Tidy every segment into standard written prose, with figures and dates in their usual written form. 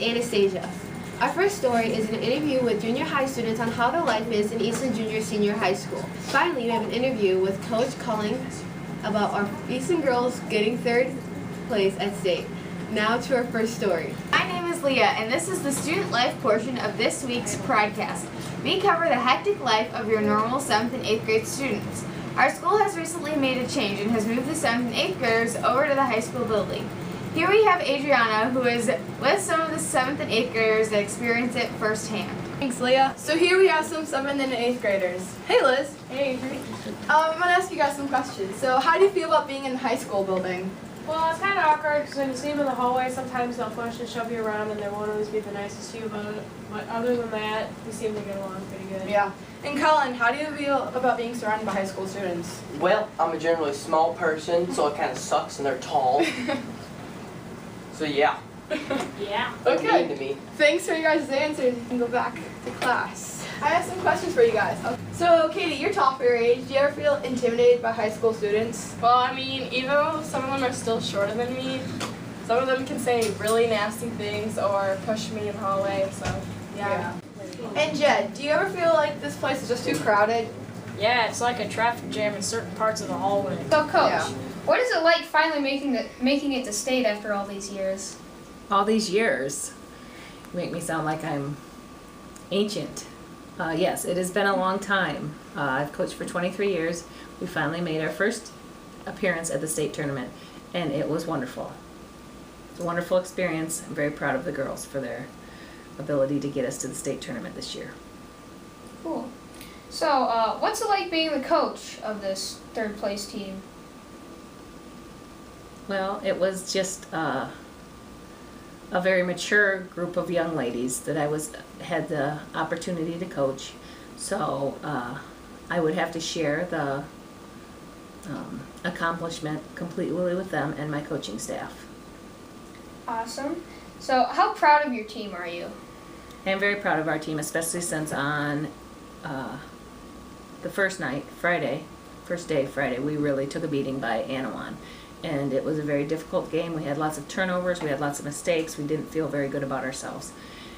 Anastasia. Our first story is an interview with junior high students on how their life is in Easton Junior Senior High School. Finally, we have an interview with Coach Culling about our Easton girls getting third place at state. Now to our first story. My name is Leah, and this is the student life portion of this week's Pridecast. We cover the hectic life of your normal 7th and 8th grade students. Our school has recently made a change and has moved the 7th and 8th graders over to the high school building. Here we have Adriana, who is with some of the 7th and 8th graders that experience it firsthand. Thanks, Leah. So here we have some 7th and 8th graders. Hey, Liz. Hey. I'm going to ask you guys some questions. So how do you feel about being in the high school building? Well, it's kind of awkward because when you see them in the hallway, sometimes they'll push and shove you around and they won't always be the nicest to you about it. But other than that, we seem to get along pretty good. Yeah. And Colin, how do you feel about being surrounded by high school students? Well, I'm a generally small person, so it kind of sucks and they're tall. So yeah. Yeah. They're mean to Okay. me. Thanks for your guys' answers. You can go back to class. I have some questions for you guys. So, Katie, you're top of your age. Do you ever feel intimidated by high school students? Well, I mean, even though some of them are still shorter than me, some of them can say really nasty things or push me in the hallway, so yeah. And Jed, do you ever feel like this place is just too crowded? Yeah, it's like a traffic jam in certain parts of the hallway. So, Coach, Yeah. what is it like finally making it to state after all these years? All these years. You make me sound like I'm ancient. Yes, it has been a long time. I've coached for 23 years. We finally made our first appearance at the state tournament, and it was wonderful. It's a wonderful experience. I'm very proud of the girls for their ability to get us to the state tournament this year. Cool. So, what's it like being the coach of this third place team? Well, it was just a very mature group of young ladies that had the opportunity to coach. So I would have to share the accomplishment completely with them and my coaching staff. Awesome. So, how proud of your team are you? I'm very proud of our team, especially since on the first day, Friday, we really took a beating by Anawan. And it was a very difficult game. We had lots of turnovers, we had lots of mistakes, we didn't feel very good about ourselves.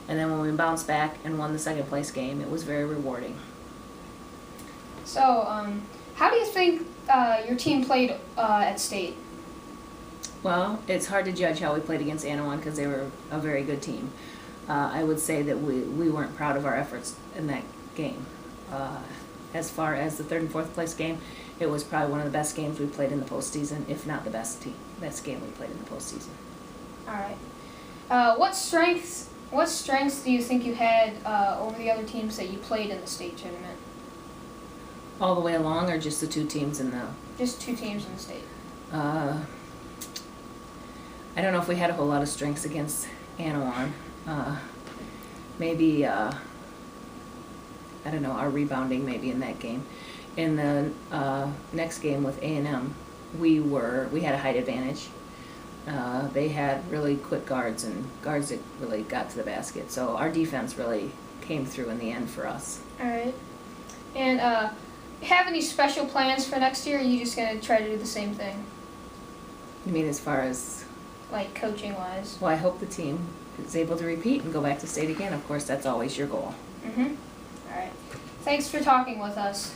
And then when we bounced back and won the second place game, it was very rewarding. So, how do you think your team played at state? Well, it's hard to judge how we played against Anawan because they were a very good team. I would say that we weren't proud of our efforts in that game. As far as the third and fourth place game, it was probably one of the best games we played in the postseason, if not the best game we played in the postseason. All right. What strengths do you think you had over the other teams that you played in the state tournament? All the way along, or just the two teams in the? Just two teams in the state. I don't know if we had a whole lot of strengths against Anawan. Maybe I don't know, our rebounding maybe in that game. In the next game with A&M, we had a height advantage. They had really quick guards and guards that really got to the basket. So our defense really came through in the end for us. All right. And have any special plans for next year, or are you just going to try to do the same thing? You mean as far as? Like coaching-wise? Well, I hope the team is able to repeat and go back to state again. Of course, that's always your goal. Mm-hmm. All right. Thanks for talking with us.